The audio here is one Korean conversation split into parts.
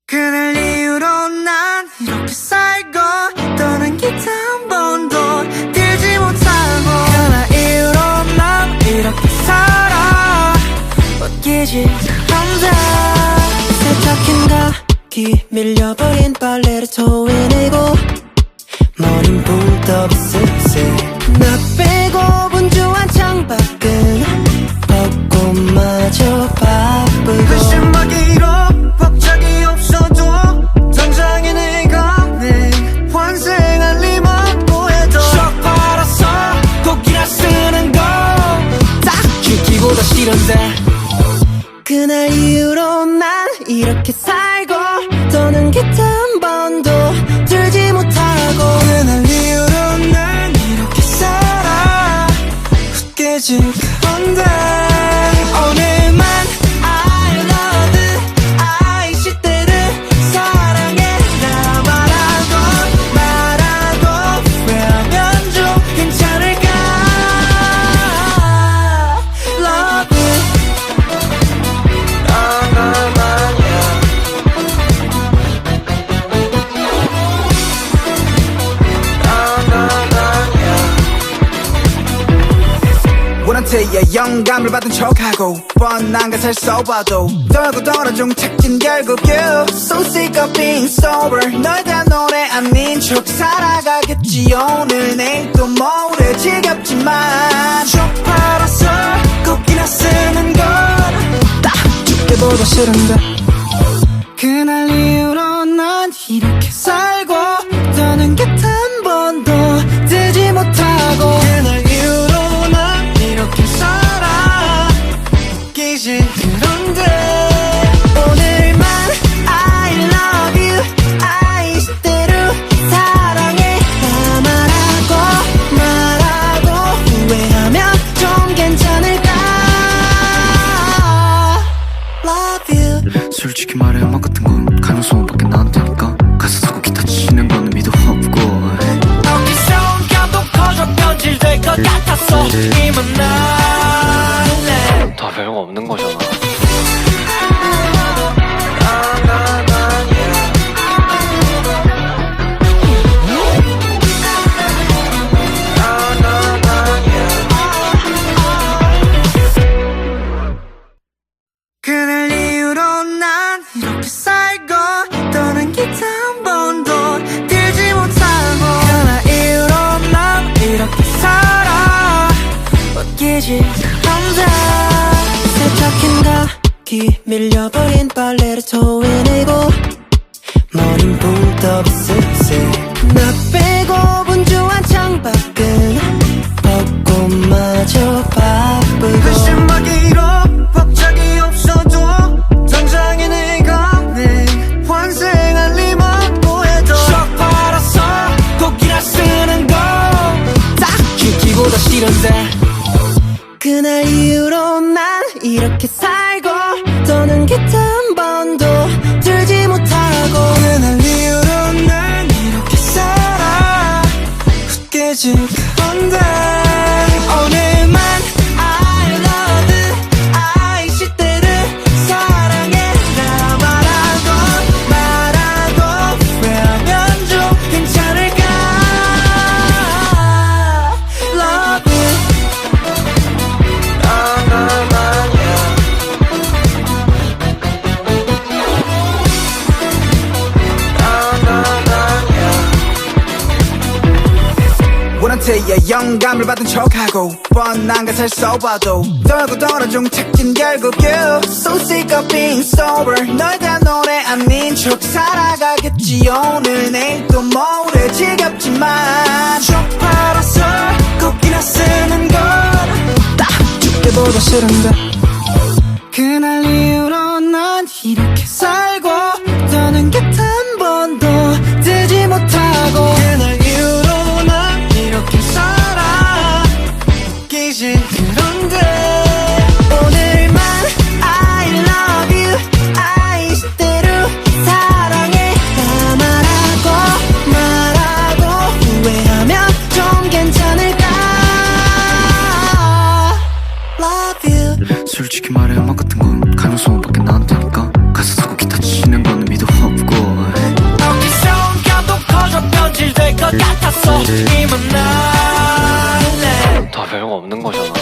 그날 이후로 난 이렇게 살고 떠난 기타 한 번도 들지 못하고 그날 이후로 난 이렇게 살아 웃기지 않다. 세탁한 각기 밀려버린 빨래를 토해내고 머린 붕 습세 나 빼고 분주한 창밖은 벚꽃마저 바쁘고 글씨막이로 박자기 없어도 당장에 내가 내 환생할 리만 보여도 쭉 팔아서 곡이나 쓰는 거 딱 죽기보다 싫은데 그날 이후로 난 이렇게 살고 더는 기타 한 번도 들지 못하고 그날 이후로 난 이렇게 살아 웃기지 않다. 오늘만 I love you I 시대를 사랑해 나 말하고 후회하면 좀 괜찮을까. Love you 원한테야 영감을 받은 척하고 뻔한 것을 써봐도 떨고 떨어져 착진 결국 you So sick of being sober 널 대한 노래 아닌 척 살아가겠지 오늘 내일 또 모레 지겹지만 쭉 팔아서 곡이나 쓰는 건 딱 죽기보다 싫은데 그날 이후로 난 이렇게 살고 더는 기타 한 번도 들지 못하고 그날 이후로 난 이렇게 살아 웃기지 그런데 오늘만 I love you I 시대로 사랑해 나 말하고 후회하면 좀 괜찮을까. Love you 솔직히 말해 음악 같은 건 가능성밖에 나한테니까 가사 쓰고 기타 치는 거는 미도 없고 어디서 감동 터져 변질될 것 같았어 이만 날래 다 별거 없는 거잖아. 그날 이후로 난 이렇게 살고 떠난 기타 한 번도 들지 못하고 그날 이후로 난 이렇게 살아 웃기지 않다. 세탁한 각기 밀려버린 빨래를 토해내고 머린 붕 습세 나 빼고 분주한 창밖은 벚꽃마저 바쁘고 글씨막이로 박자기 없어도 당장에 내가 내 환생할 리만 보여도 쭉 팔아서 곡이나 쓰는 거 딱 죽기보다 싫은데 그날 이후로 난 이렇게 살고 더는 기타 한 번도 들지 못하고 그날 이후로 난 이렇게 살아 웃기지 않다. 오늘만 I love you I 시대를 사랑해 나 말하고 후회하면 좀 괜찮을까. Love you 원한테야 영감을 받은 척하고 뻔한 것을 써봐도 떨고 떨어져 착진 결국 you So sick of being sober 널 대한 노래 아닌 척 살아가겠지 오늘 내일 또 모레 지겹지만 쭉 팔아서 곡이나 쓰는 건 딱 죽기보다 싫은데 그날 이후로 난 이렇게 살고 더는 기타 한 번도 들지 못하고 그날 이후로 난 이렇게 살아 웃기지 그런데 오늘만 I love you I 시대로 사랑해 나 말하고 후회하면 좀 괜찮을까. Love you 이만 날래. 다 별거 없는 거잖아.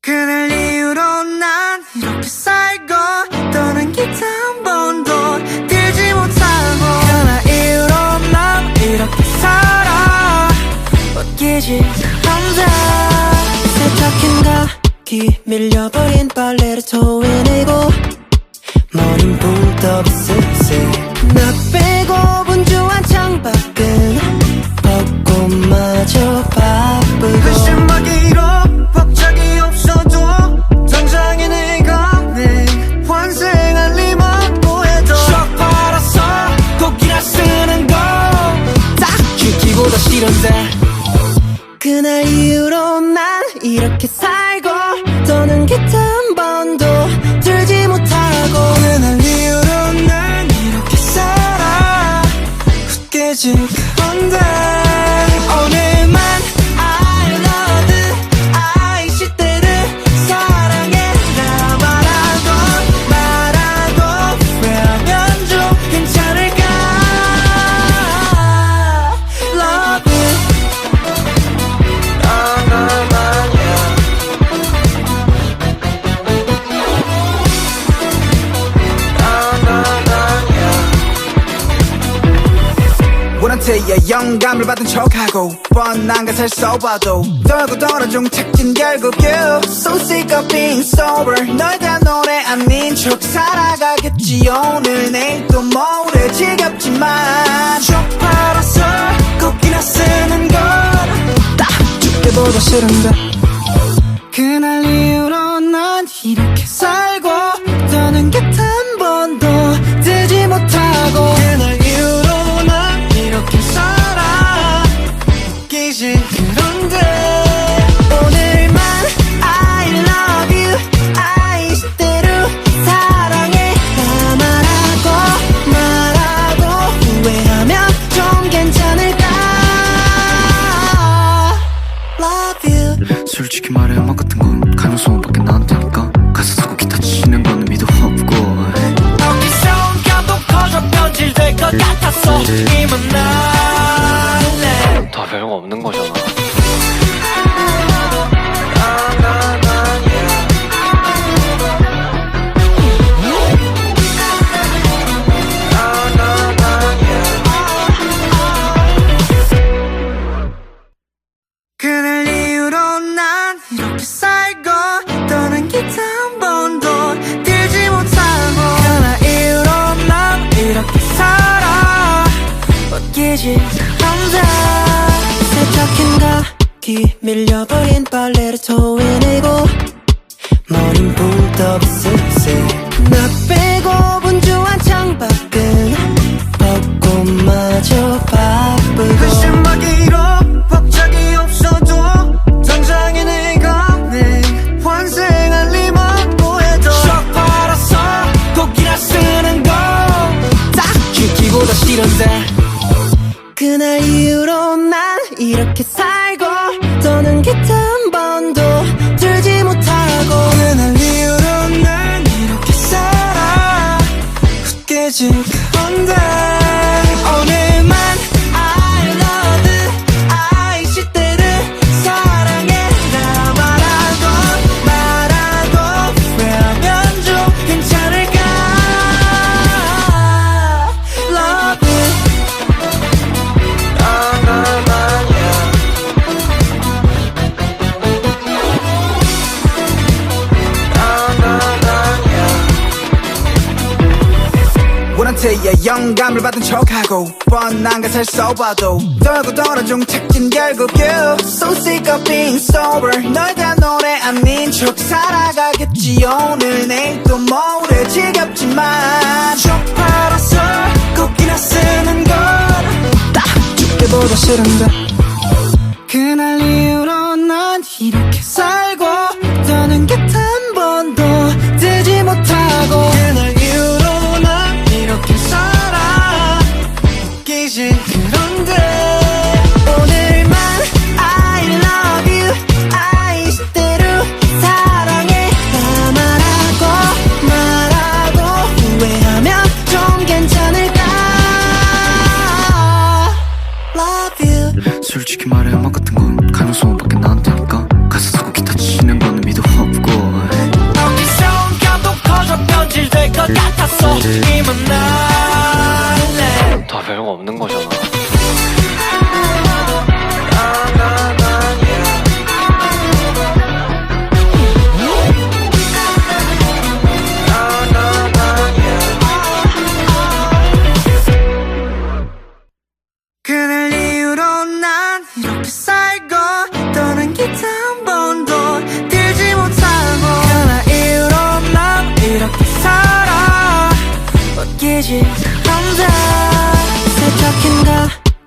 그날 이후로 난 이렇게 살고 떠난 기타 한 번도 들지 못하고 그날 이후로 난 이렇게 살아 웃기지 않다. 세탁한 각기 밀려버린 빨래를 토해내고 머린 붕 습세 나 빼고 분주한 창밖은 벚꽃마저 바쁘고 그 신박이로 박자기 없어도 당장에 내가 내 환생할 리만 보여도 쭉 팔아서 곡이나 쓰는 거 딱 죽기보다 싫은데 그날 이후로 난 이렇게 살고 떠는 기타 한 번도 들지 못하고 그날 이후로 난 이렇게 살아 웃기지 않는데 오늘만 I love you I 시대를 사랑해라 말하고 왜하면 좀 괜찮을까 Love you 원한테야 영감을 받은 척하고 뻔한 것을 써봐도 떨고 떨어져 착진 결국 you So sick of being sober 널 대한 노래 아닌 척 살아가겠지 오늘 내일 또 모레 지겹지만 쭉 팔아서 곡이나 쓰는 건딱 죽기보다 싫은데 그날 이후로 난 이렇게 살고 떠는 기타 한 번도 들지 못하고 그날 이후로 난 이렇게 살아 웃기지 그런데 오늘만 I love you I 시대로 사랑해 말하고 후회하면 좀 괜찮을까 Love you 솔직히 말해 음악 같은 건 가능성밖에 나한테니까 가사 쓰고 기타 치는 거는 미도 없고 어디서 감동 커져 변질될 것 같았어 이만 날래. 다 별거 없는 거잖아. 그날 이후로 난 이렇게 살고 떠난 기타 한 번도 들지 못하고 그날 이후로 난 이렇게 살아 웃기지 않다. 세탁한 각기 밀려버린 빨래를 토해내고 머린 붕 습세 나 빼고 분주한 창밖은 벚꽃마저 바쁘고 그 신박이로 박자기 없어도 당장에 내가 내 환생할 리만 보여도 쭉 팔아서 곡이나 쓰는 거 딱 죽기보다 싫은데 그날 이후로 난 이렇게 살고 떠는 기타 한 번도 들지 못하고 그날 이후로 난 이렇게 살아 웃기지 않는데 오늘만 I love you I 시대를 사랑해라 말하고 왜하면 좀 괜찮을까 Love you 원한테야 영감을 받은 척하고 뻔한 것을 써봐도 떨고 떨어져 착진 결국 you So sick of being sober 널 대한 노래 아닌 척 살아가겠지 오늘 내일 또 모레 지겹지만 쭉 팔아서 곡이나 쓰는 건딱 죽기보다 싫은데 그날 이후로 난 이렇게 살고 떠는 기타 한 번도 들지 못하고 그날 이후로 난 이렇게 살아 웃기지 그런데 오늘만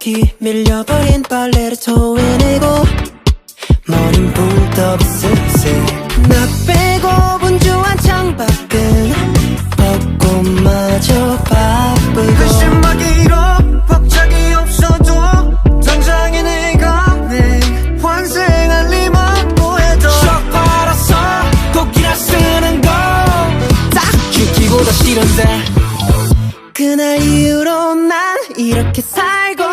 뒤 밀려버린 빨래를 토해내고 머린 붕 떠 비스새 나 빼고 분주한 창밖은 벚꽃마저 바쁘고 한심하기로 박작이 없어도 당장에 내가 내 환생할 리만 뭐해도 썩 팔아서 곡이나 쓰는 거 딱 죽기보다 싫은데 그날 이후로 난 이렇게 살고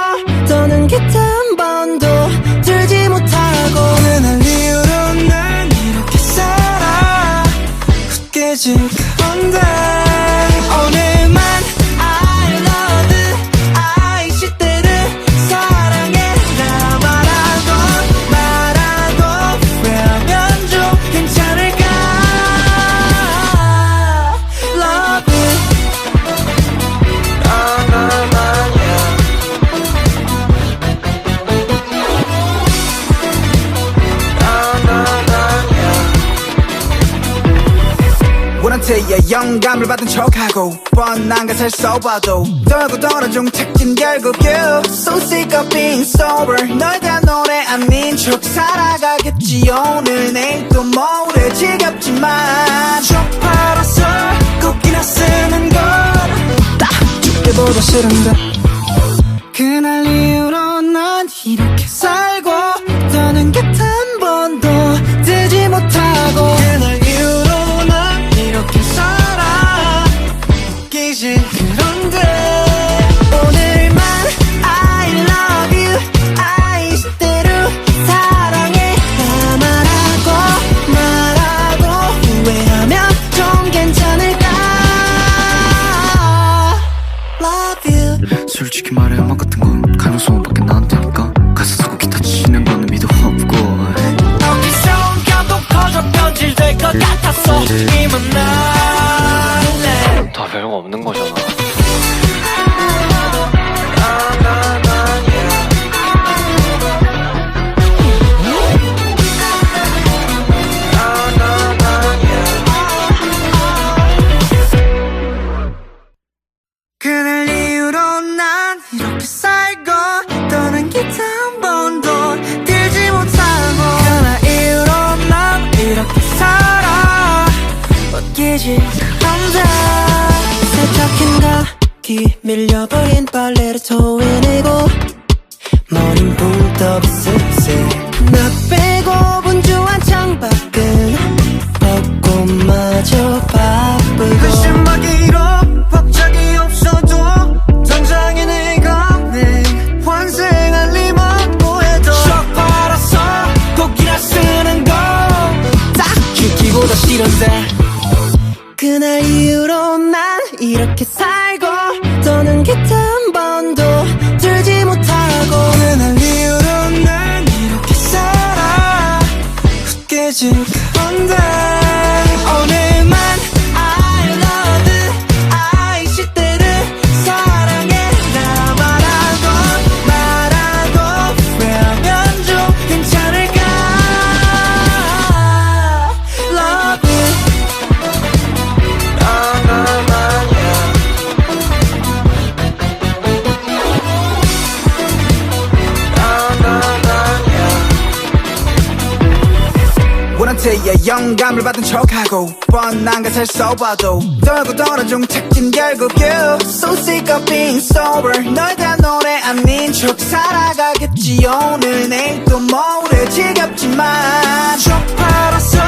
더는 깃 한 번도 들지 못하고 그날 이후로 난 이렇게 살아 깨진 건데 오늘만 I love you I 시대를 사랑해라 말하고 후회하면 좀 괜찮을까 Love you 원한테야 영감을 받은 척하고 뻔한 것을 써봐도 떨고 떨어져 택진 결국 you So sick of being sober 널 대한 노래 아닌 척 살아가겠지 오늘 내일 또 모레 지겹지만 쪽 팔아서 곡이나 쓰는 걸딱 죽기보다 싫은데 그날 이후로 난 이렇게 살고 더는 곁 한 번도 뜨지 못하고 그날 이후로 난 이렇게 살아 웃기지 그런데 오늘만 I love you I 시대로 사랑해 말하고 후회하면 좀 괜찮을까 Love you 솔직히 말해 음악 같은 건 가능성밖에 나한테니까 가사 쓰고 기타 치는 거는 미도 없고 어디서 감동 커져 변질될 것 같았어 이만 날래 다 별거 없는 거잖아. 그날 이후로 난 이렇게 살고 떠난 기타 한 번도 들지 못하고 그날 이후로 난 이렇게 살아 웃기지 않다 세탁했나 뒤 밀려버린 빨래를 토해내고 머린 붕 떠 비스새 나 빼고 분주한 창밖은 벚꽃마저 바쁘고 한심하기로 박작이 없어도 당장에 내가 내 환생할 리만 뭐해도 썩 팔아서 곡이나 쓰는 거 딱 죽기보다 싫은데 그날 이후로 난 이렇게 살고 더는 깃 한 번도 들지 못하고 그날 이후로 난 이렇게 살아 깨진 건데 오늘만 I love you I 시대를 사랑해라 말하고 후회하면 좀 괜찮을까 Love you 원한테야 영감을 받은 척하고 뻔한 것을 써봐도 떨고 떨어져 택진 결국 you So sick of being sober 널 대한 노래 아닌 척 살아가겠지 오늘 내일 또 모레 지겹지만 쪽 팔아서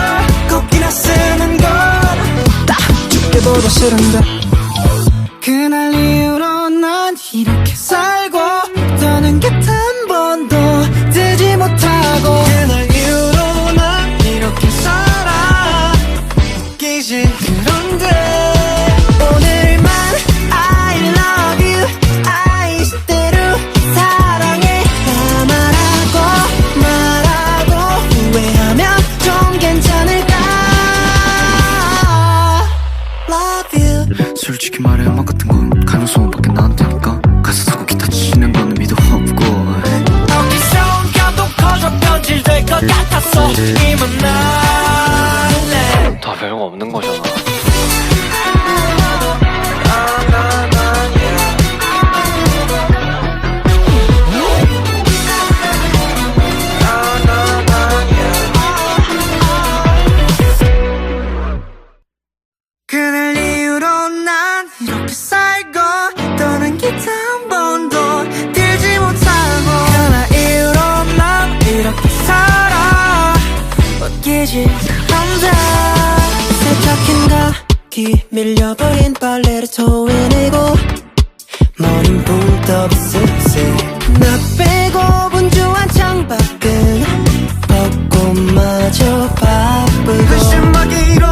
곡이나 쓰는 걸딱 죽기보다 싫은데 그날 이후로 난 이렇게 살고 더는 곁 한 번도 뜨지 못하고 그날 이후로 난 이렇게 살아 웃기지 그런데 오늘만 I love you I 시대로 사랑해 말하고 후회하면 좀 괜찮을까 Love you 솔직히 말해 음악 같은 건 가능성 밀려버린 빨래를 토해내고 머린 붕 떠 비스스 나 빼고 분주한 창밖은 벚꽃마저 바쁘고 한심하기로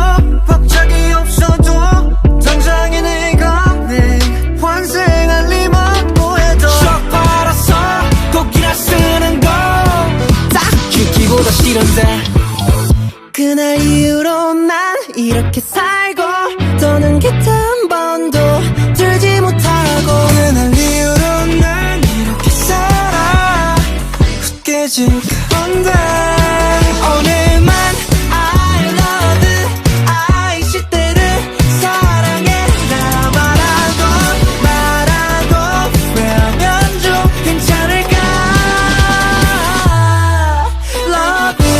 박자기 없어도 당장에 내가 내 환생할 리만 뭐해도 썩 팔아서 곡이나 쓰는 거 딱히 기보다 싫은데 그날 이후로 난 이렇게 살고 더는 기타 한 번도 들지 못하고 그날 이후로 난 이렇게 살아 웃기지 그런데 오늘만 I love you I 시대를 사랑해라 말하고 후회하면 좀 괜찮을까 Love you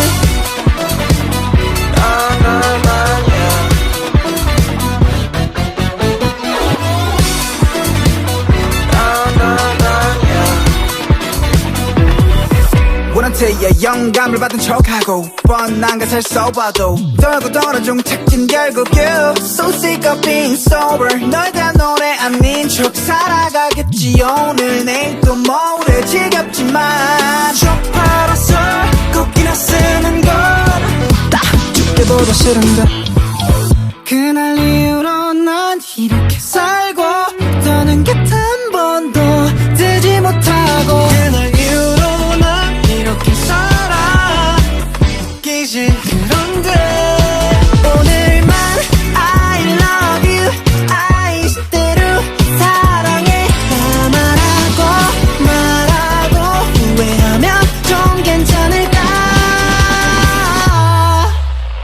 원한테야 영감을 받은 척하고 뻔한 것을 써봐도 떨고 떨어져 착진 결국 you So sick of being sober 널 대한 노래 아닌 척 살아가겠지 오늘 내일 또 모레 지겹지만 쪽 팔아서 곡이나 쓰는 건딱 죽게보다 싫은데 그날 이후로 난 이렇게 살고 더는 곁 한 번도 들지 못하고 그날 이후로 난 이렇게 살아 웃기지 그런데 오늘만 I love you I 시대로 사랑해 말하고 후회하면 좀 괜찮을까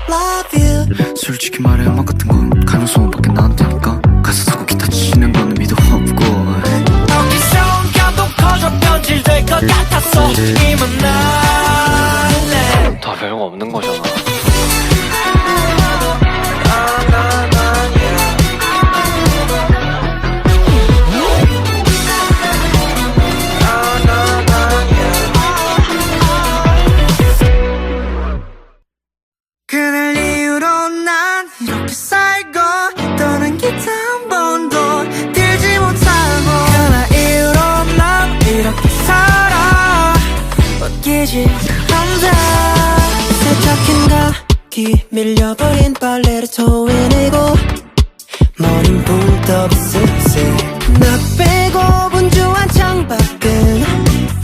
Love you 솔직히 말해 음악 같은 건 가능성밖에 나한테 할까? 가사 쓰고 기타 치는 거는 미도 없고 어디서 감동 커져 변질될 것 같았어 이만 날래 다 별거 없는 거잖아. 그날 이후로 난 이렇게 살고 떠난 기타 한 번도 들지 못하고 그날 이후로 난 이렇게 살아 웃기지 그런데 세탁했나 귀 밀려버린 빨래를 토해내고 머린 붕 떠 비스스 나 빼고 분주한 창밖은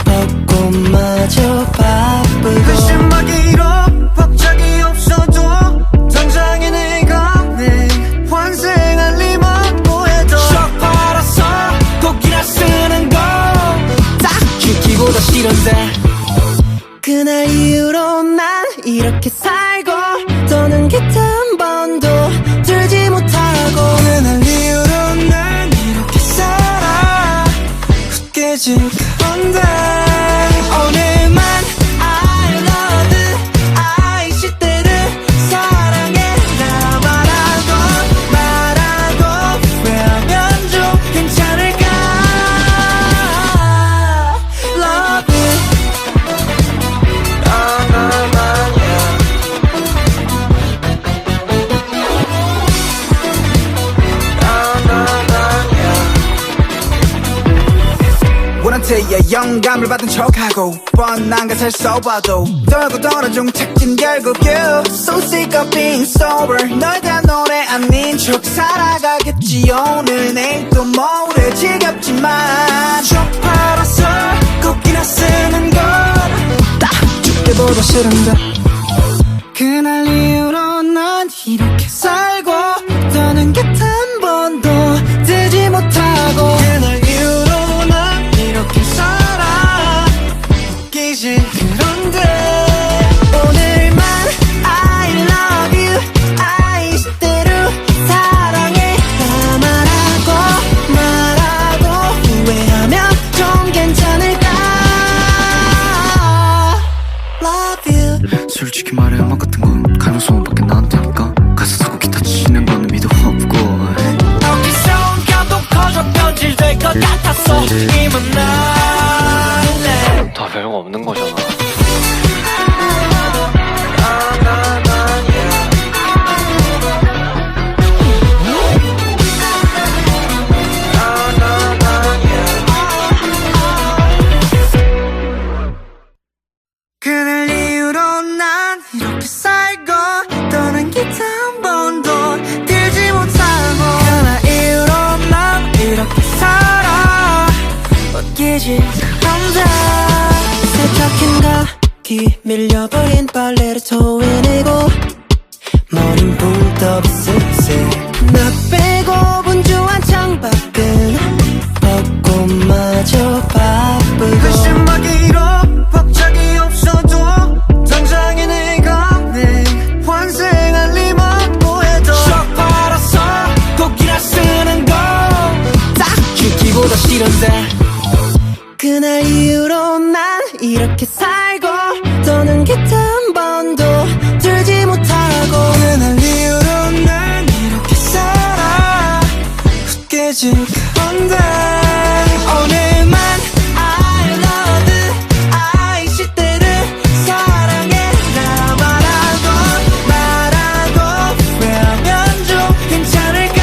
벚꽃마저 바쁘고 한심하기로 박자기 없어도 당장에 내가 내 환생할 리만 뭐해도 썩 팔아서 곡이나 쓰는 거 딱히 기보다 싫은데 그날 이후로 난 이렇게 살고 더는 기타 한 번도 들지 못하고 그날 이후로 난 이렇게 살아 웃기지 그런데 오늘만 I love you I 시대를 사랑해라 말하고 후회하면 좀 괜찮을까 Love you 원한테야 영감을 받은 척하고 뻔한 것을 써봐도 떨고 떨어져 착진 결국 you So sick of being sober 널 대한 노래 아닌 척 살아가겠지 오늘 내일 또 모레 지겹지만 쪽 팔아서 곡이나 쓰는 건딱 죽게보다 싫은데 그날 이후로 난 이렇게 살고 더는 곁 한 번도 들지 못하고 그날 이후로 난 이렇게 살아 웃기지 그런데 오늘만 I love you I 시대로 사랑해 말하고 후회하면 좀 괜찮을까 Love you 솔직히 말해 음악 같은 건 가능성밖에 나한테 할까? 가사 쓰고 기타 치는 거는 미도 없고 어디서 감동 커져 변질될 것 같았어 이만 날래 다 별거 없는 거잖아. 웃기지 않다. 세탁한 가기 밀려버린 빨래를 토해내고 머린 붕 떠 있을세. 나 빼고 분주한 창밖은 벚꽃마저 바쁘고 한심하기로 박자기 없어도 당장에 내가 내 환생할 리만 뭐해도 썩 팔아서 곡이나 쓰는 거딱 죽기보다 싫은데. 그날 이후로 난 이렇게 살고 더는 기타 한 번도 들지 못하고 그날 이후로 난 이렇게 살아 웃기지 않은데. 오늘만 I love you I 시대를 사랑해라 말하고 후회하면 좀 괜찮을까.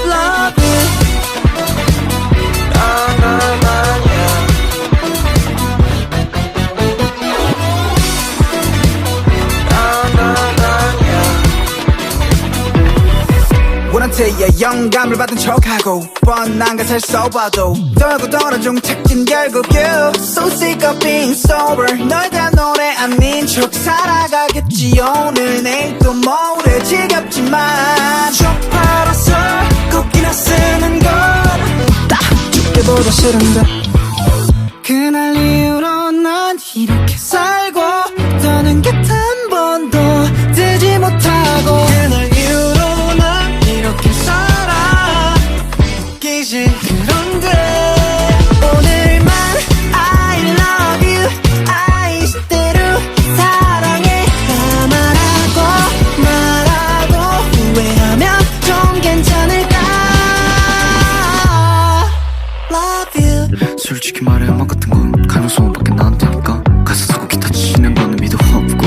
Love you 원한테야 영감을 받은 척하고 뻔한 것을 써봐도 떨고 떨어져 착진 결국 you So sick of being sober 널 대한 노래 아닌 척 살아가겠지. 오늘 내일 또 모레 지겹지만 쭉 팔아서 곡이나 쓰는 건딱 죽기보다 싫은데. 그날 이후로 난 이렇게 살고 더는 곁 한 번도 들지 못하고 그날 이후로 난 이렇게 살아 웃기지 그런데. 오늘만 I love you I 시대로 사랑해 말하고 후회하면 좀 괜찮을까. Love you 솔직히 말해 음악 같은 건 가능성밖에 나한테니까 가사 쓰고 기타 치는 거는 미도 없고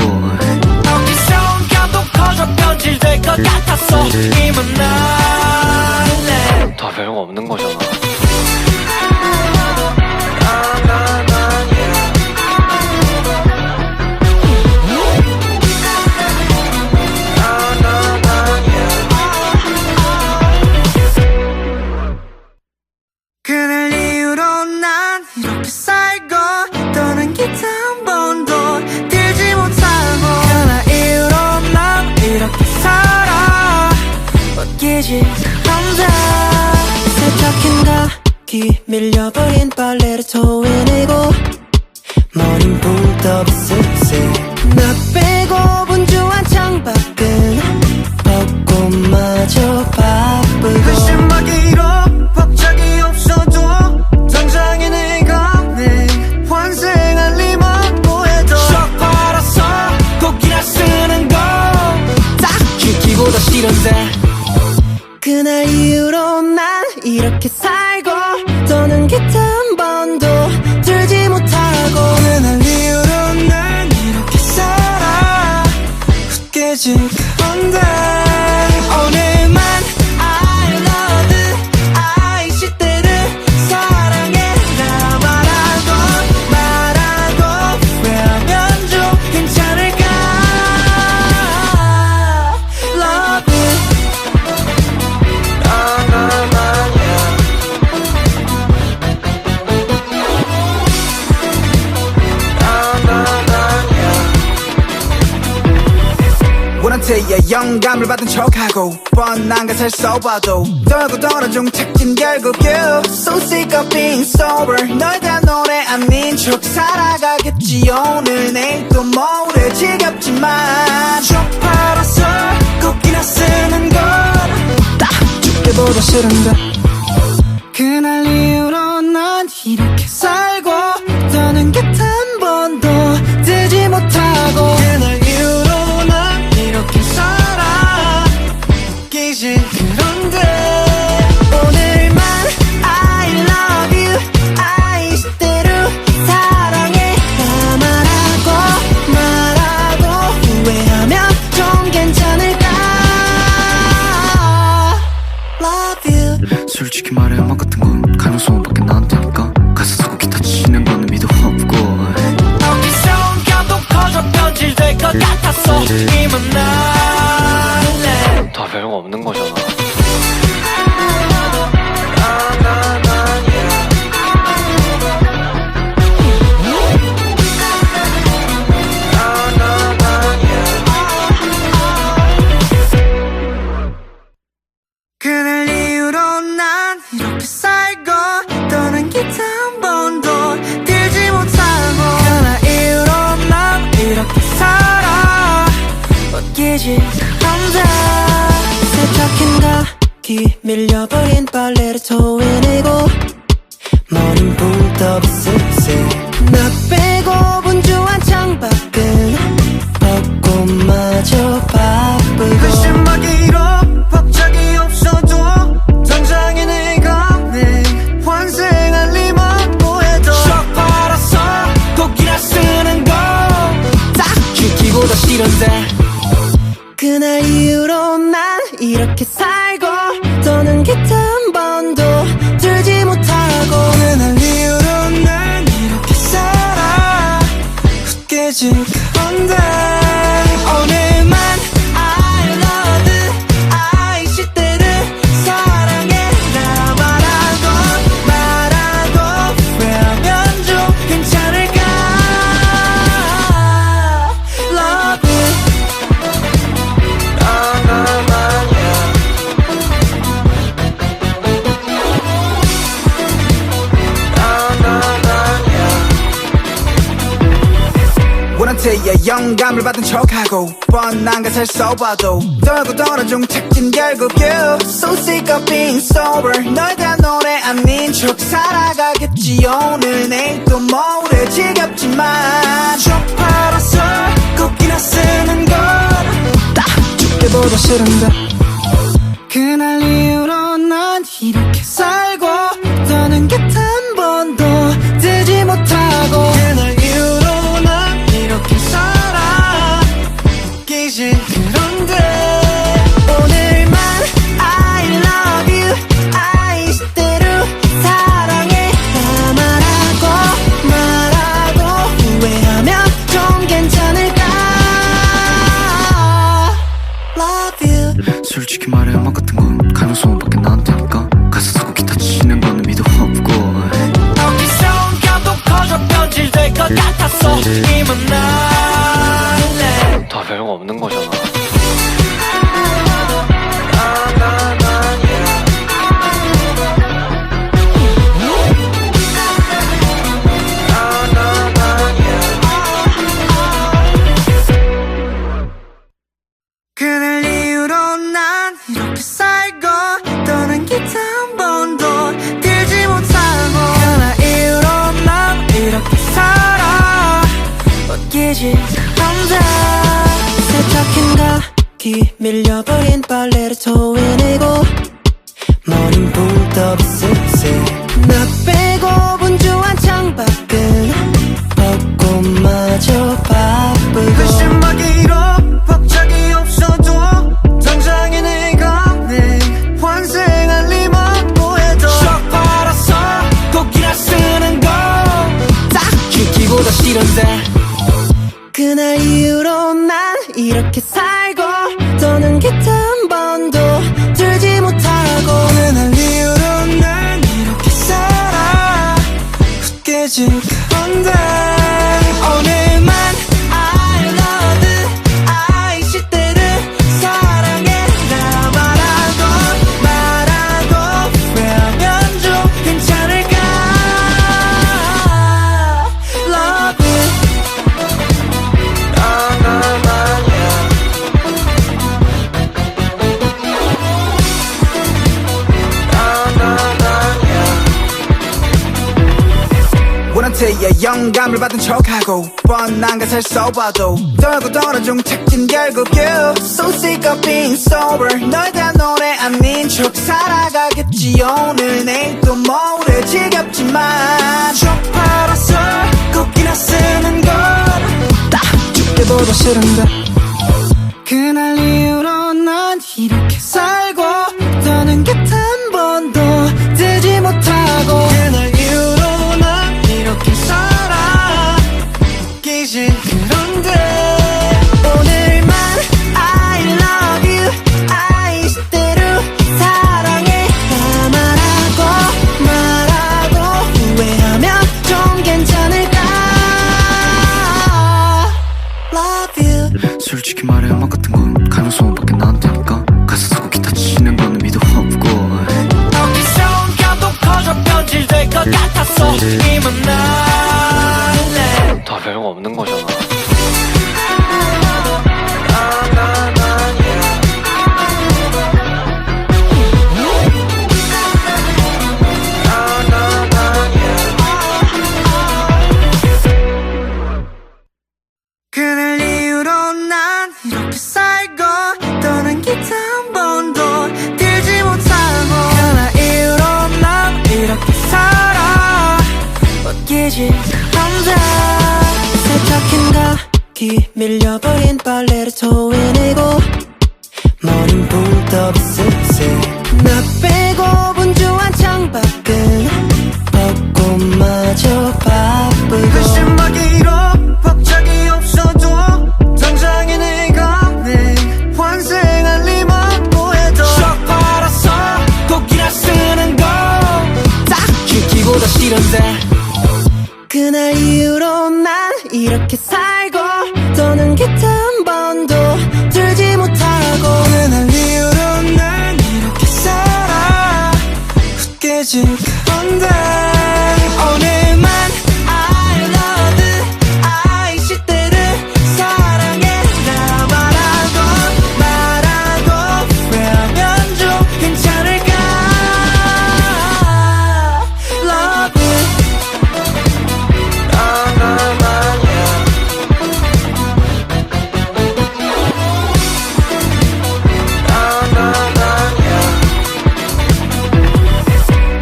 어디서 온감도 커져 변질될 것 같았어. 이만 날래 다 별거 없는 거잖아. 그날 이후로 난 이렇게 살고 더는 기타 한 번도 들지 못하고 그날 이후로 난 이렇게 살아 웃기지 않다. 세탁한 가기 밀려버린 빨래를 토해내고 머린 붕 떠 있을세. 나 빼고 분주한 창밖은 벚꽃마저 바쁘고 한심하기로 박자기 없어도 당장에 내가 내 환생할 리만 뭐해도 썩 팔아서 곡이나 쓰는 건딱 죽기보다 싫은데. 그날 이후로 난 이렇게 살고 더는 기타 한 번도 들지 못하고 그날 이후로 난 이렇게 살아 웃기지 않은데. 오늘만 I love you I 시대를 사랑해라 말하고 후회하면 좀 괜찮을까. Love you 원한테야 영감을 받은 척하고 뻔한 것을 써봐도 떨고 떨어져 착진 결국 you So sick of being sober 널 대한 노래 아닌 척 살아가겠지. 오늘 내일 또 모레 지겹지만 쭉 팔아서 곡이나 쓰는 건딱 죽기보다 싫은데. 그날 이후로 난 이렇게 살고 더는 곁 한 번도 들지 못하고 그날 이후로 난 이렇게 살아 웃기지 그런데. 오늘만 I love you I 시대로 사랑해 말하고 후회하면 좀 괜찮을까. Love you 솔직히 말해 음악 같은 건 가능성밖에 나한테니까 가사 쓰고 기타 치는 거는 미도 없고 어디서 온감도 커져 변질될 것 같았어. 이만 날래 다 별거 없는 거잖아. 웃기지 않다. 세탁했나 기 밀려버린 빨래를 토해내고 머린 붕 떠 쓱쓱 나 빼고 분주한 창밖은 벚꽃마저 바쁘고 한심하기로 박자기 없어도 당장에 내가 내 환생할 리만 뭐해도 썩 팔아서 곡이나 쓰는 거딱 죽기보다 싫은데 그날 이후로 난 이렇게 살고 더는 기타 한 번도 들지 못하고 그날 이후로 난 이렇게 살아 웃기지 않은데 오늘만 I love you I 시대를 사랑해라 말하고 후회하면 좀 괜찮을까 Love you 원한테야 영감을 받은 척하고 뻔한 것을 써봐도 떨고 떨어져 착진 결국 you So sick of being sober 널 대한 노래 아닌 척 살아가겠지 오늘 내일 또 모레 지겹지만 쪽 팔아서 곡이나 쓰는 걸딱 죽기보다 싫은데 그날 이후로 난 이렇게 살고 더는 기타 한 번도 들지 못하고 그날 이후로 난 이렇게 살아 웃기지 그런데 오늘만 I love you I 이대로 사랑해 말하고 후회하면 좀 괜찮을까 Love you 솔직히 말해 음악 같은 건 가능성밖에 나한테니까 가사 쓰고 기타 치는 거는 미도 없고 어디서 감동 커져 변질될 것 같았어 이만 날래 다 별거 없는 거잖아. 그날 이후로 난 이렇게 살고 더는 기타 한 번도 들지 못하고 그날 이후로 난 이렇게 살아 웃기지 않다 세탁했나 기 밀려버린 빨래를 토해내고 머린 붕 떠 쓱쓱 나 빼고 분주한 창밖은 벚꽃마저 바쁘고 한심하기로 박자기 없어도 당장에 내가 내 환생할 리만 뭐해도 썩 팔아서 곡이나 쓰는 거딱 죽기보다 싫은데 그날 이후로 난 이렇게 살고 더는 기타 한 번도 들지 못하고 그날 이후로 난 이렇게 살아 웃기지 않은데 오늘만 I love you I 시대를 사랑해라 말하고 후회하면 좀 괜찮을까 Love you 원한테야 영감을 받은 척하고 뻔한 것을 써봐도 떨고 떨어져 착진 결국 you So sick of being sober 널 대한 노래 아닌 척 살아가겠지 오늘 내일 또 모레 지겹지만 쪽 팔아서 곡이나 쓰는 걸딱 죽기보다 싫은데 그날 이후로 난 이렇게 살고 더는 기타 한 번도 들지 못하고 그날 이후로 난 이렇게 살아 웃기지 그런데 오늘만 I love you I 이대로 사랑해 말하고 후회하면 좀 괜찮을까 Love you 웃기지 않다. 세탁했나 귀 밀려버린 빨래를 토해내고 머린 붕떠 쓱쓱 나 빼고 분주한 창밖은 벚꽃마저 바쁘고 글씨막이로 박자기 없어도 당장에 내가 내 환생할 리만 뭐해도 쭉 빨아서 곡이나 쓰는 거딱 듣기보다 싫은데 그날 이후로 난 이렇게 살고 더는 기타 한 번도 들지 못하고 그날 이후로 난 이렇게 살아 웃기지 않은데 오늘만 I love you I 시대를 사랑해라 말하고 후회하면 좀 괜찮을까 Love you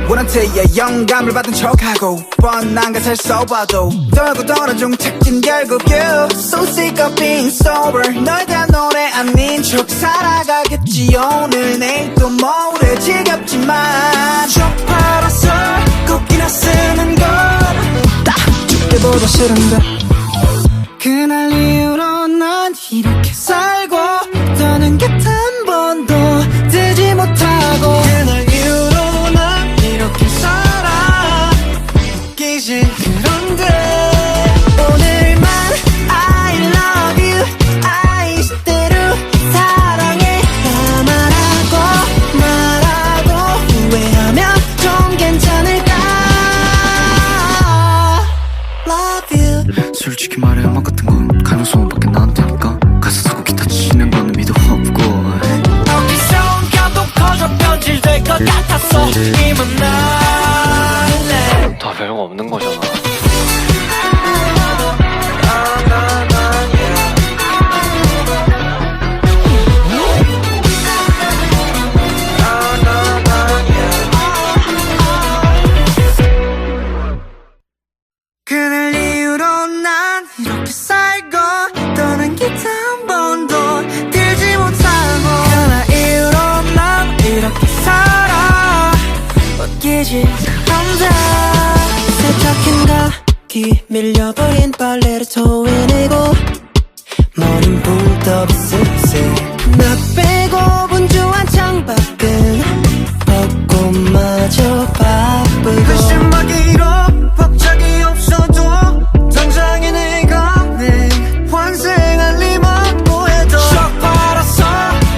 원한테야 영감을 받은 척하고 뻔한 것을 써봐도 떨고 떨어져 착진 결국 you So sick of being sober 널 대한 노래 아닌 척 살아가겠지 오늘 내일 또 모레 지겹지만 쭉 팔아서 곡이나 쓰는 건딱 죽기보다 싫은데 그날 이후로 난 이렇게 살고 더는 곁 한 번도 들지 못하고 그날 이후로 난 이렇게 살아 웃기지 그런데 오늘만 I love you I 시대로 사랑해 말하고 후회하면 좀 괜찮을까 Love you 솔직히 말해 음악 같은 건 가능성밖에 나한테니까 가사 쓰고 기타 치는 거는 미도 없고 어디서 온가도 커져 변질될 것 같았어 이만 날래 다 별거 없는 거잖아. 그날 이후로 난 이렇게 살고 떠난 기타 한 번도 들지 못하고 그날 이후로 난 이렇게 살아 웃기지 않다 세탁했나 귀 밀려버린 빨래를 토해내고 머린 붕떠 쓱쓱 나 빼고 분주한 창밖은 벚꽃마저 바쁘고 글씨막이로 박자기 없어도 당장에 내가 내 환생할 리만 뭐해도 쭉 빨아서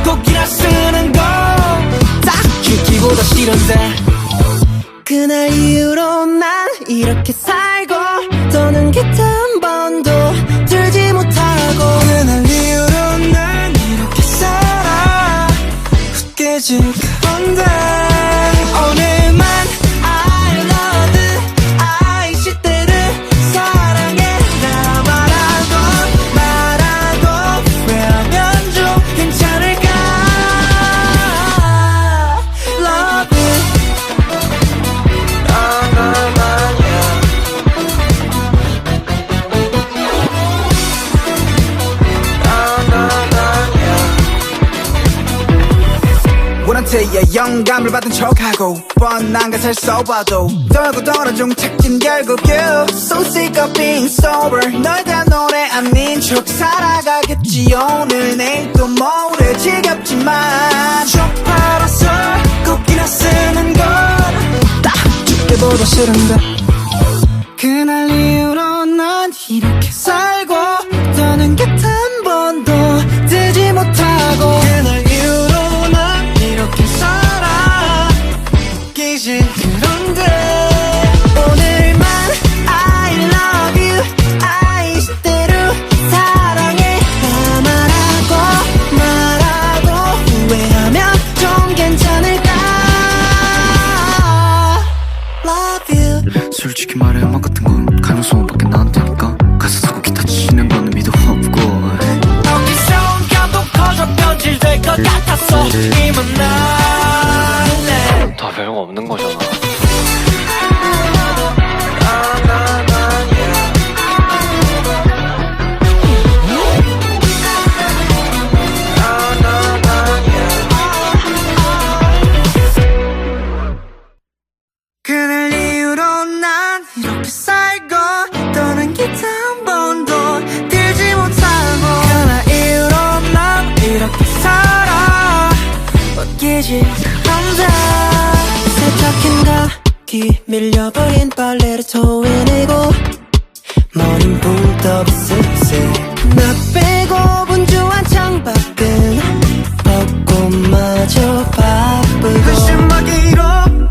곡이나 쓰는 건딱 듣기보다 싫은데 그날 이후로 난 이렇게 살고 더는 기타 한 번도 들지 못하고 그날 이후로 난 이렇게 살아 웃기지 않은데 오늘만 I love you I 시대를 사랑해라 말하고 후회하면 좀 괜찮을까 Love you 원한테야 영감을 받은 척하고 뻔한 것을 써봐도 떨고 떨어져 착진 결국 you So sick of being sober 널 대한 노래 아닌 척 살아가겠지 오늘 내일 또 모레 지겹지만 쭉 팔아서 곡이나 쓰는 건딱 죽기보다 싫은데 그날 이후로 난 이렇게 살고 더는 곁 한 번도 들지 못하고 그날 이후로 난 이렇게 살아 웃기지 그런데 오늘만 I love you I 시대로 사랑해 말하고 후회하면 좀 괜찮을까 Love you 솔직히 말해 음악 같은 건 가능성밖에 나한테니까 가사 쓰고 기타 치는 거는 미도 없고 어디서 온가도 커져 변질될 것 같았어 이만 날래 다 별거 없는 거잖아. 웃기지 않다. 세탁했나 귀 밀려버린 빨래를 토해내고 머린 붕 떠 비스스. 나 빼고 분주한 창밖은 벚꽃마저 바쁘고 한심하기로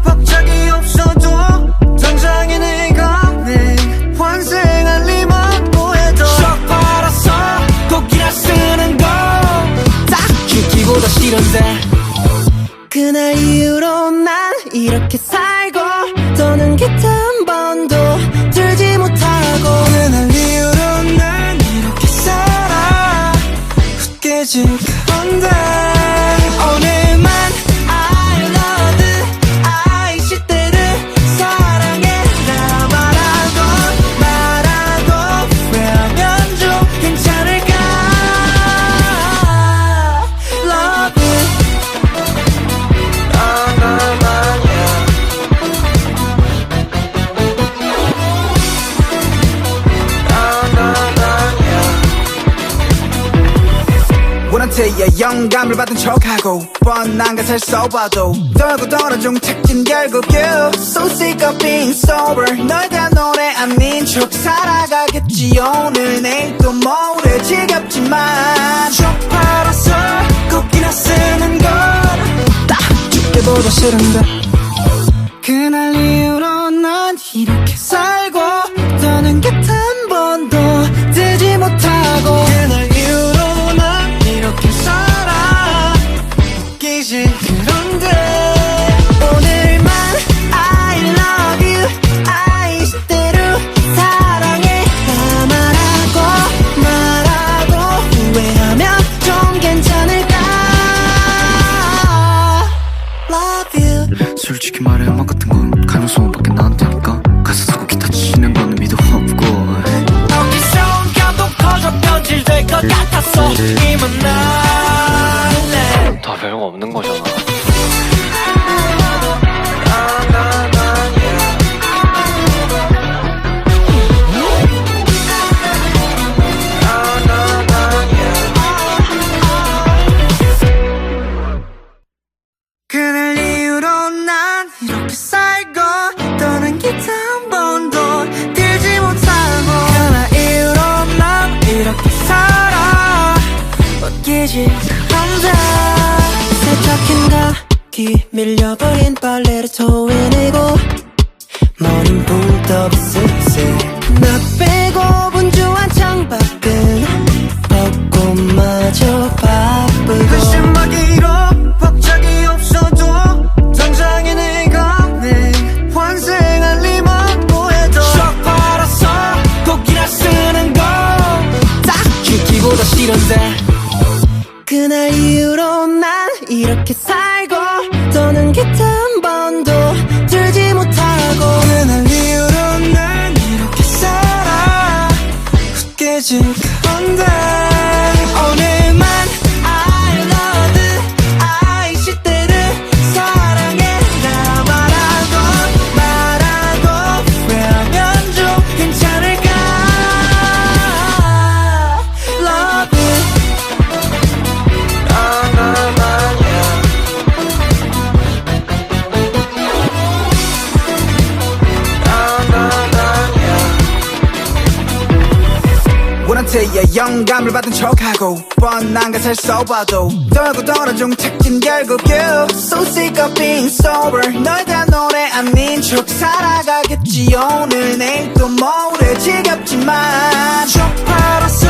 박작이 없어도 당장에 내가는 환생할 리만 뭐해도 썩 팔아서 곡이나 쓰는 거 딱 죽기보다 싫은데. 그날 이후로 난 이렇게 살고 더는 깃 한 번도 들지 못하고 그날 이후로 난 이렇게 살아 웃기지 않은데. 오늘만 I love you I 시대를 사랑해라 말하고 후회하면 좀 괜찮을까. Love you 원한테야 영감을 받은 척하고 뻔한 것을 써봐도 떨고 떨어져 택진 결국 you So sick of being sober 널 대한 노래 아닌 척 살아가겠지. 오늘 내일 또 모레 지겹지만 척 팔아서 곡이나 쓰는 걸딱 죽기보다 싫은데. 그날 이후로 난 이렇게 살고 더는 깃 한 번도 들지 못하고 그날 이후로 난 이렇게 살아 웃기지 그런데. 오늘만 I love you I 시대로 사랑해라 말하고 후회하면 좀 괜찮을까. Love you 솔직히 말해 음악 같은 건 가능성밖에 나한테 할까. 가사 쓰고 기타 치는 거는 미도 없고 어디서 감동 커져 변질될 것 같았어. 이만 날래 다 별거 없는 거잖아. 그날 이후로 난 이렇게 살고 더는 기타 한 번도 들지 못하고 그날 이후로 난 이렇게 살아 웃기지 않다. 세탁했나 귀 밀려버린 빨래를 토해내고 머린 붕 떠 비스스. 나 빼고 분주한 창밖은 벚꽃마저 바쁘고 한심하기로 박작이 없어도 당장에 내가는 환생할 리만 뭐해도 썩 팔아서 곡이나 쓰는 거 딱 죽기보다 싫은데. 그날 이후로 난 이렇게 살고 더는 깃 한 번도 들지 못하고 그날 이후로 난 이렇게 살아 웃기지 않은데. 오늘만 I love you I 시대를 사랑해라 말하고 후회하면 좀 괜찮을까. Love you 원한테야 영감을 받은 척하고 뻔한 것을 써봐도 떨고 떨어져 택진 결국 you So sick of being sober 널 대한 노래 아닌 척 살아가겠지. 오늘 내일 또 모레 지겹지만 척 팔아서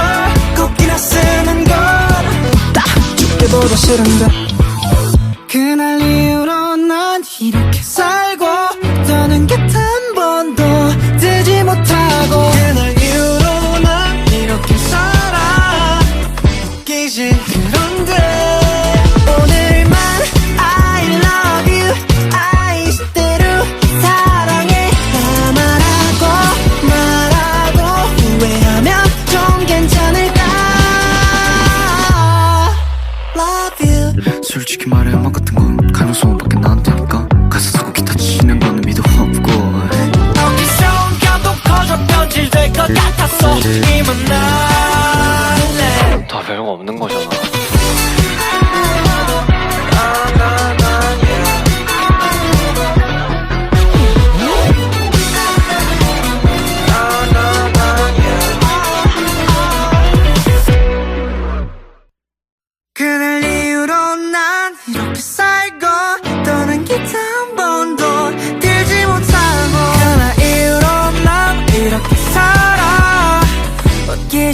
곡이나 쓰는 걸딱 죽기보다 싫은데. 그날 이후로 난 이렇게 살고 더는 깃 한 번도 들지 못하고 그날 이후로 난 이렇게 살아 웃기지 그런데. 오늘만 I love you I 시대로 사랑해라 말하고 후회하면 좀 괜찮을까. Love you 솔직히 말해 음악 같은 건 가능성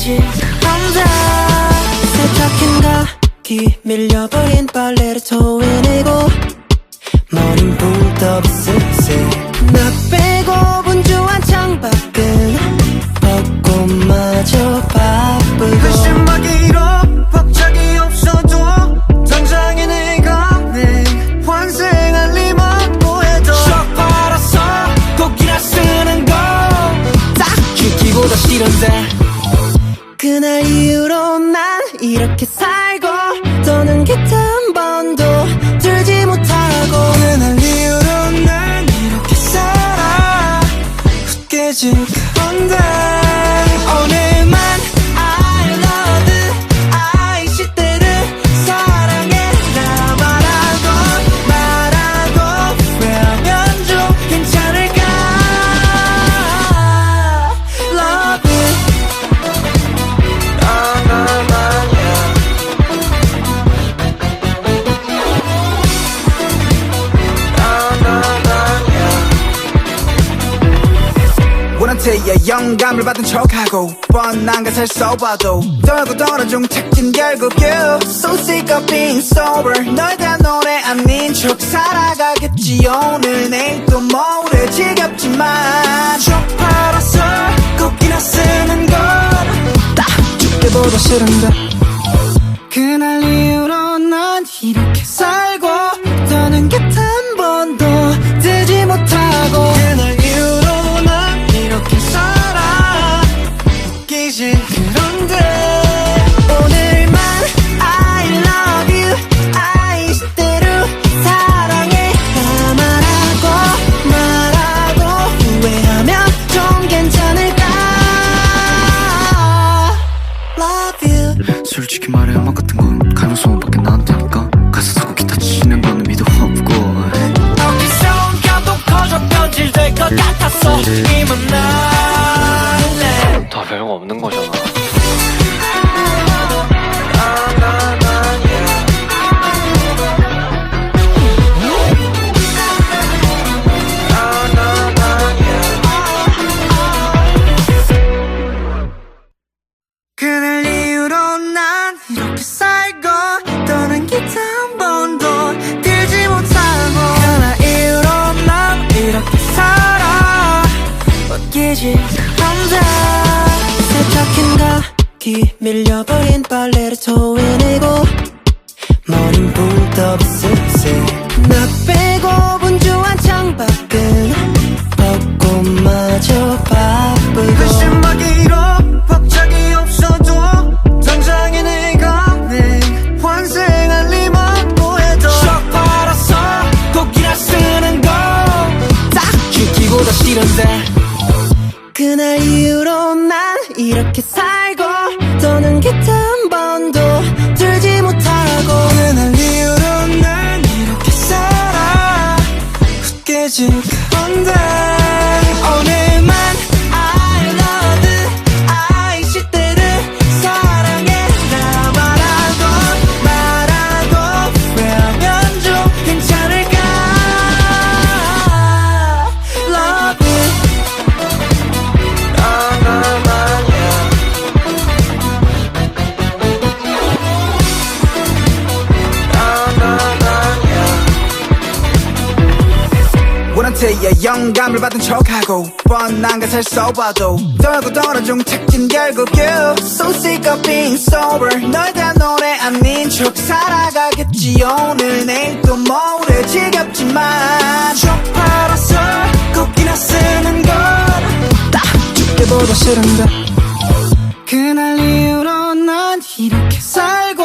웃기지 않아. 세탁기인가 귀 밀려버린 빨래를 토해내고 머린 붕 떠 비스스. 나 빼고 분주한 창밖은 벚꽃마저 바쁘고 한심하기로 박자기 없어도 당장에 내가 내 환생할 리만 뭐해도 썩 팔아서 곡이나 쓰는 거 딱 죽기보다 싫은데. 그날 이후로 난 이렇게 살고 더는 기타 한 번도 들지 못하고. 그날 이후로 난 이렇게 살아 웃기지 않은데. 오늘만 I love you I 시대를 사랑해라 말하고 후회하면 좀 괜찮을까. Love you 원한테야 영감을 받은 척하고 뻔한 가사를 써봐도 떨고 떨어져 착진 결국 you So sick of being sober 널 대한 노래 아닌 척 살아가겠지. 오늘 내일 또 모레 지겹지만 쭉 팔아서 곡이나 쓰는 건딱 죽기보다 싫은데. 그날 이후로 난 이렇게 살고 더는 기타 한 번도 들지 못하고. 그날 이후로 난 이렇게 살아 웃기지 그런데. 오늘만 I love you I 시대로 사랑해 말하고 후회하면 좀 괜찮을까. Love you 솔직히 말해 음악 같은 건 가능성밖에 나한테 할까. 가사 쓰고 기타 치는 거는 미도 없고. 어디서 감동 커져 변질될 것 같았어. 이만 날래 다 별거 없는 거잖아. 그날 이후로 난 이렇게 살고 떠는 기타 한 번도 들지 못하고. 그날 이후로 난 이렇게 살아 웃기지 않은데. 세탁기인가 귀 밀려버린 빨래를 토해내고 머린 붕 떠 비스스. 나 빼고 분주한 창밖은 벚꽃마저 바쁘고 한심하기로 박자기 없어도 당장에 내가 내 환생할 리만 뭐해도 썩 팔아서 곡이나 쓰는 거 딱 죽기보다 싫은데. 그날 이후로 난 이렇게 살고 더는 기타 한 번도 들지 못하고. 그날 이후로 난 이렇게 살아 웃기지 않은데. 오늘만 I love you I 시대를 사랑해라 말하고 후회하면 좀 괜찮을까. Love you 원한테야 영감을 받은 척하고 뻔한 가사를 써봐도 떨고 떨어져 착진 결국 you So sick of being sober 널 대한 노래 아닌 척 살아가겠지. 오늘 내일 또 모레 지겹지만 쭉 팔아서 곡이나 쓰는 건딱 죽기보다 싫은데. 그날 이후로 난 이렇게 살고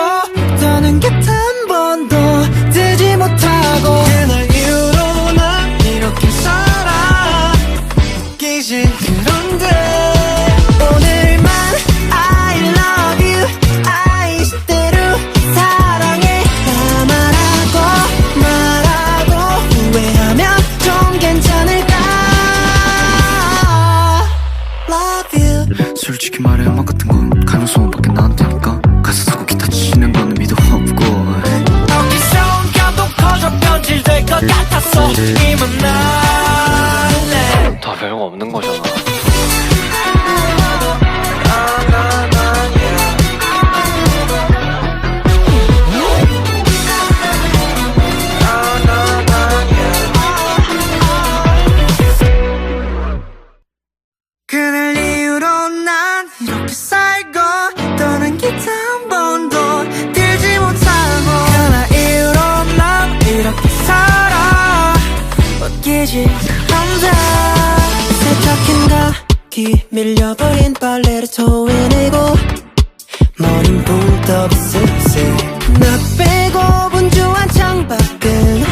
더는 기타 한 번도 들지 못하고. 그날 이후로 난 이렇게 살아 웃기지 그런데. 오늘만 I love you I 시대로 사랑해 말하고 후회하면 좀 괜찮을까. Love you 솔직히 말해 음악 같은 건 가능성밖에 나한테 할까. 가사 쓰고 기타 치는 거는 미도 없고. 어디서 감동 커져 변질될 것 같았어. 이만 날래 다 별거 없는 거잖아. 밀려버린 빨래를 토해내고 머린 붕 떠 쓱쓱 나 빼고 분주한 창밖은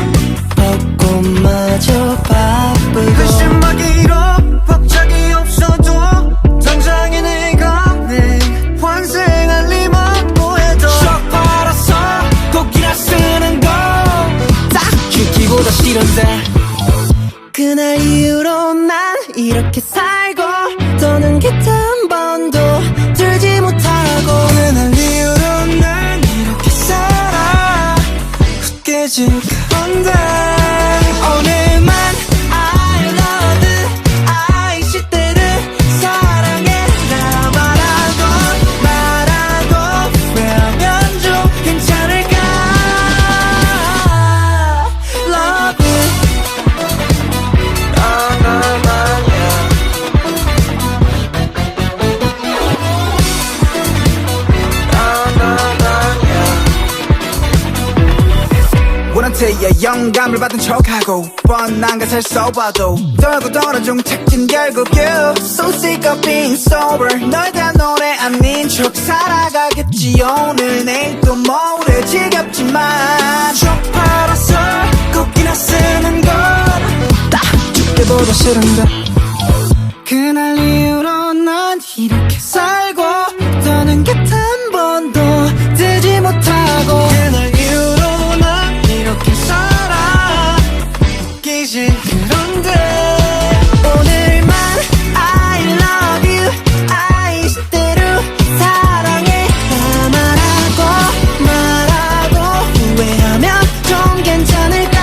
벚꽃마저 바쁘고 한심하기로 박자기 없어도 당장에 내가 내 환생할 리만 뭐해도 쭉 팔아서 곡이나 쓰는 거딱 죽기보다 싫은데 그날 이후로 난 이렇게 살고 더는 기타 한 번도 들지 못하고 그날 이후로 난 이렇게 살아 깨진 건데 오늘만 I love you I 시대를 사랑해라 말하고 후회하면 좀 괜찮을까 Love you 원한테야 영감을 받은 척하고 뻔한 것을 써봐도 떨고 떨어져 착진 결국 you So sick of being sober 널 대한 노래 아닌 척 살아가겠지 오늘 내일 또 모레 지겹지만 쭉 팔아서 곡이나 쓰는 건딱 죽기보다 싫은데 그날 이후로 난 이렇게 살고 더는 곁 한 번도 들지 못하고 그날 이후로 난 이렇게 살아 웃기지 그런데 오늘만 I love you I 시대로 사랑해라 말하고 후회하면 좀 괜찮을까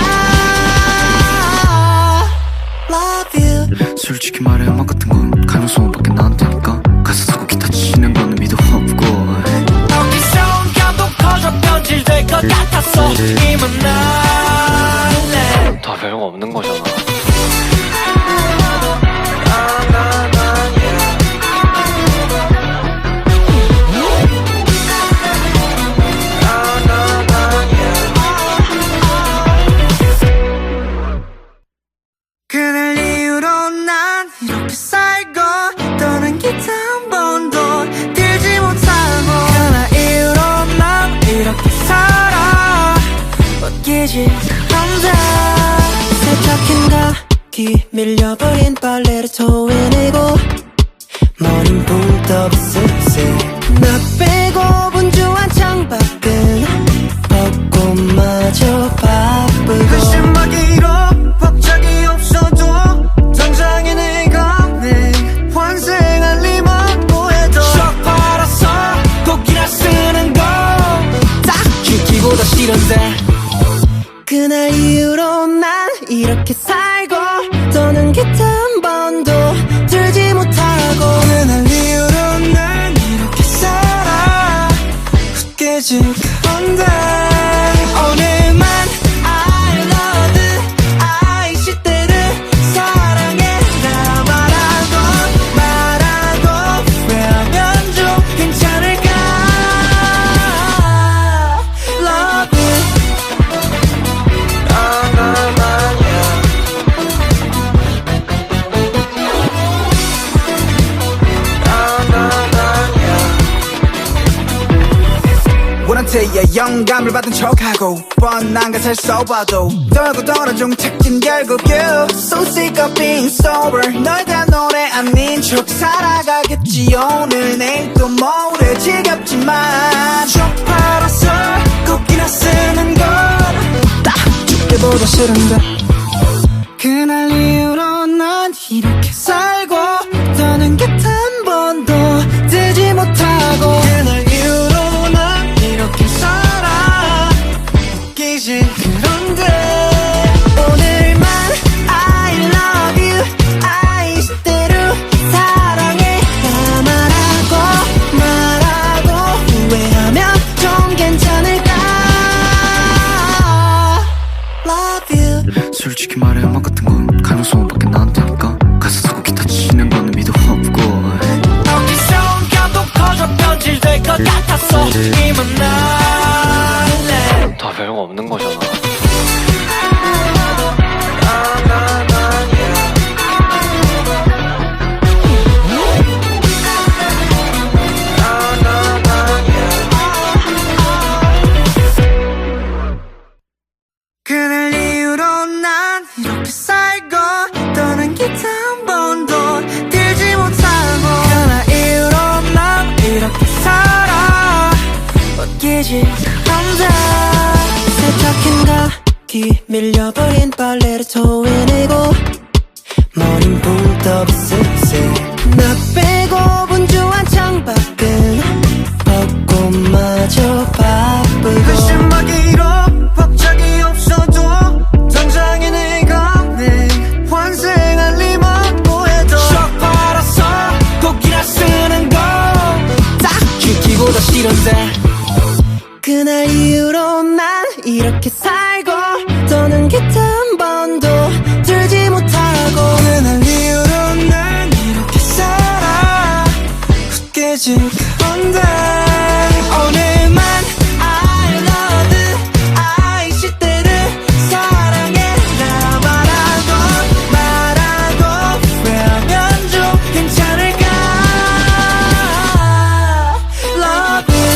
Love you 솔직히 말해 음악 같은 건 가능성밖에 안 되니까 가사 쓰고 기타 치는 거는 미도 없고 어디서 온 감동 커져 변질될 것 같았어 이만 날래 다 별거 없는 거잖아. 그날 이후로 난 이렇게 살고 떠난 기타 한 번도 들지 못하고 그날 이후로 난 이렇게 살아 웃기지 그런데 세탁한 가기 밀려버린 빨래를 토해내고 머린 붕 떠 쓱쓱 나 빼고 분주한 창밖은 벚꽃마저 바쁘고 한심하기로 박자기 없어도 당장에 내가 내 환생할 리만 뭐해도 쭉 팔아서 곡이나 쓰는 거딱 죽기보다 싫은데 그날 이후로 난 이렇게 살고 더는 기타 한 번도 들지 못하고 그날 이후로 난 이렇게 살아 웃기지 그런데 오늘만 I love you I 시대를 사랑해라 말하고 후회하면 좀 괜찮을까 Love you 원한테야 영감을 받은 척하고 뻔한 것을 써봐도 떨고 떨어져 착진 결국 you So sick of being sober 널 대한 노래 아닌 척 살아가겠지 오늘 내일 또 모레 지겹지만 쭉 팔아서 곡이나 쓰는 건딱 죽기보다 싫은데 그날 이후로 난 이렇게 살고 더는 곁 한 번도 들지 못하고 그날 이후로 난 이렇게 살아 웃기지 그런데 오늘만 I love you I 시대로 사랑해라 말하고 후회하면 좀 괜찮을까 Love you 솔직히 말해 음악 같은 건 가능성밖에 안 되니까 가사 쓰고 기타 웃기지 않아. 세탁한 가기 밀려버린 빨래를 토해내고 머린 붕 떠 비스스. 나 빼고 분주한 창밖은 벚꽃마저 바쁘고 한심하기로 박자기 없어도 당장에 내가 내 환생할 리만 보여도 썩 팔아서 곡이나 쓰는 거 딱 죽기보다 싫은데. 그날 이후로 난 이렇게 살고 더는 기타 한 번도 들지 못하고. 그날 이후로 난 이렇게 살아 웃기지 않은데. 오늘만 I love you I 시대를 사랑해라 말하고 후회하면 좀 괜찮을까. Love you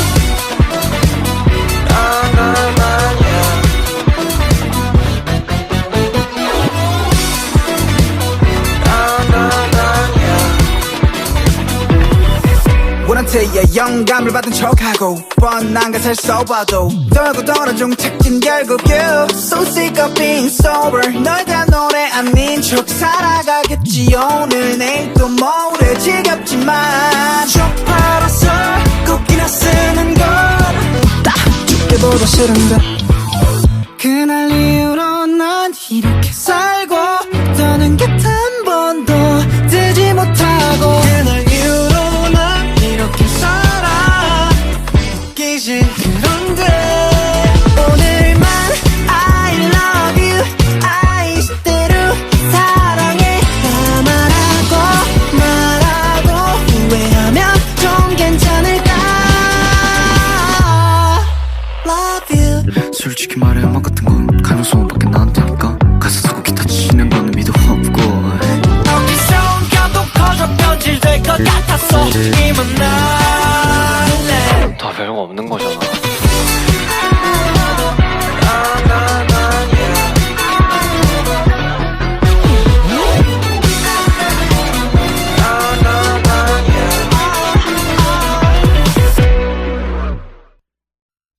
원한테야 영감을 받은 척하고 뻔한 것을 써봐도 떨고 떨어져 책진 결국 you So sick of being sober 널다 노래 아닌 척 살아가겠지. 오늘 내일 또 모레 지겹지만 쭉 팔아서 곡이나 쓰는 건딱 죽기보다 싫은데. 그날 이후로 난 이렇게 살고 더는 기타 한 번도 들지 못하고. 그날 이후로 난 이렇게 살아 웃기지 그런데. 오늘만 I love you I 시대로 사랑해라 말하고 후회하면 좀 괜찮을까. Love you 솔직히 말해 음악 같은 건 가능성밖에 나한테니까 가사 쓰고 기타 치는 거는 미도 없고. 여기서 감동 커져 변질될 것 같았어. 이만 날래. 다 별거 없는 거잖아.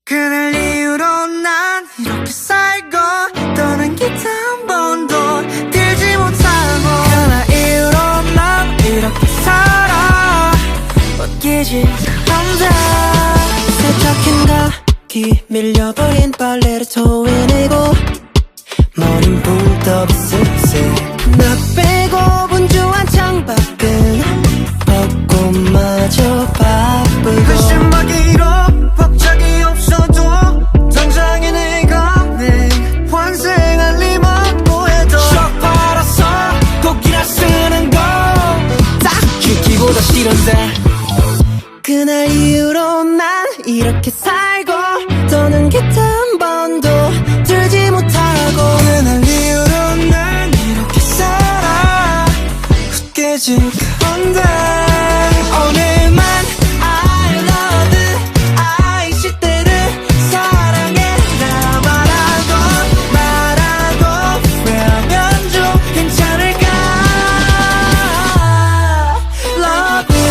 그날 이후로 난 이렇게 살고 떠는 기타 한 번도 들지 못하고. 그날 이후로 난 이렇게 살아 웃기지 않아. 세탁한 가기 밀려버린 빨래를 토해내고 머린 붕 떠 비스스. 나 빼고 분주한 창밖은 벚꽃마저 바쁘고 한심하기로 박자기 없어도 당장에 내가 내 환생할 리만 보여도 썩 팔아서 곡이나 쓰는 거 딱 죽기보다 싫은데. 그날 이후로 난 이렇게 살고 더는 기타 한 번도 들지 못하고. 그날 이후로 난 이렇게 살아 웃기지 않은데. 오늘만 I love you I 시대를 사랑해라 말하고 후회하면 좀 괜찮을까. Love you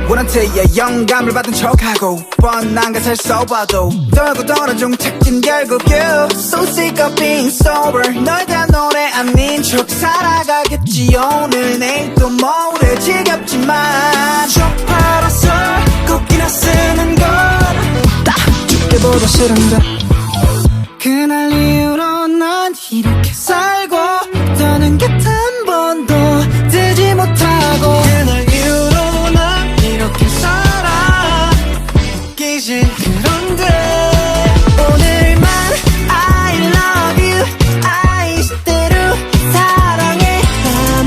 원한테야 영감을 받은 척하고 뻔한 것을 써봐도 떨고 떨어져 책진 결국 you So sick of being sober 널다 노래 아닌 척 살아가겠지. 오늘 내일 또 모레 지겹지만 쭉 팔아서 곡이나 쓰는 건딱 죽기보다 싫은데. 그날 이후로 난 이렇게 살고 더는 기타 한 번도 들지 못하고. 그날 이후로 난 이렇게 살아 웃기지 그런데. 오늘만 I love you I 시대로 사랑해라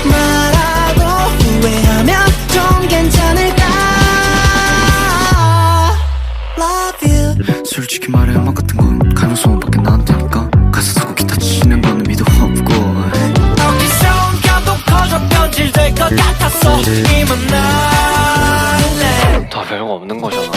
말하고 후회하면 좀 괜찮을까. Love you 솔직히 말해 음악 같은 건 가능성밖에 나한테니까 가사 쓰고 기타 치는 거는 미도 없고. 여기서 감동 커져 변질될 것 같았어. 이만 날래. 다 별거 없는 거잖아.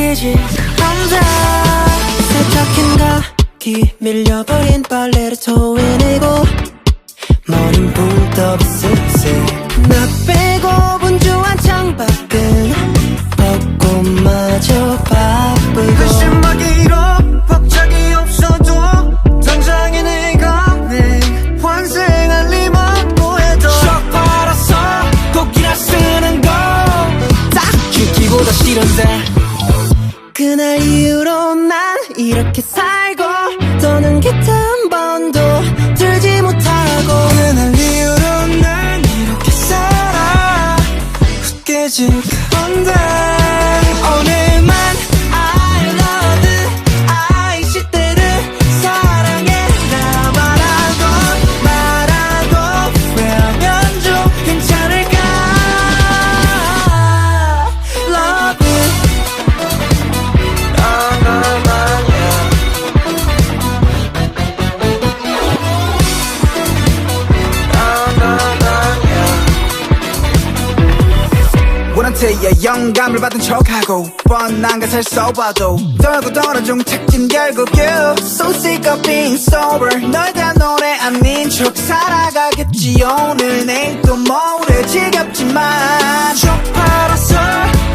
웃기지 않다 세탁한 각기 밀려버린 빨래를 토해내고 머린 붕떠 쓱쓱 나 빼고 분주한 창밖은 벚꽃마저 바쁘고 한심하기로 박작이 없어도 당장에 내가 내 환생할 리만 뭐해도 썩 팔아서 곡이나 쓰는 거 딱 죽기보다 싫은데 그날 이후로 난 이렇게 살고 더는 깃 한 번도 들지 못하고 그날 이후로 난 이렇게 살아 웃기지 않은데 오늘만 I love you I 시대를 사랑해 나 말하고 후회하면 좀 괜찮을까 love you 원한테야 영감을 받은 척하고 뻔한 것을 써봐도 떨고 떨어져 착진 결국 you So sick of being sober 널 대한 노래 아닌 척 살아가겠지 오늘 내일 또 모레 지겹지만 적 팔아서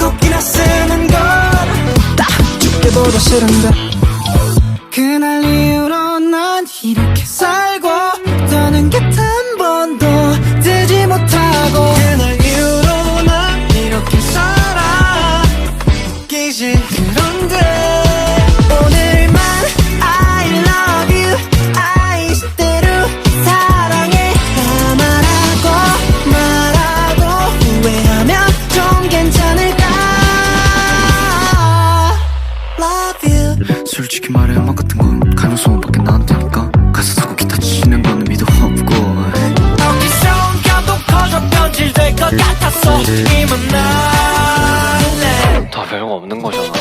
곡이나 쓰는 걸딱 죽기보다 싫은데 그날 이후로 난 이렇게 살고 더는 깃 한 번도 들지 못하고 그날 이후로 난 이렇게 살아 웃기지 그런데 오늘만 I love you I 시대로 사랑해 나 말하고 후회하면 좀 괜찮을까 Love you 솔직히 말해 음악 같은 건 가능성밖에 나한테니까 가사 쓰고 기타 치는 거는 미도 없고 어디서 온가도 커져 변질될 것 같았어 이만 날래 다 별거 없는 거잖아.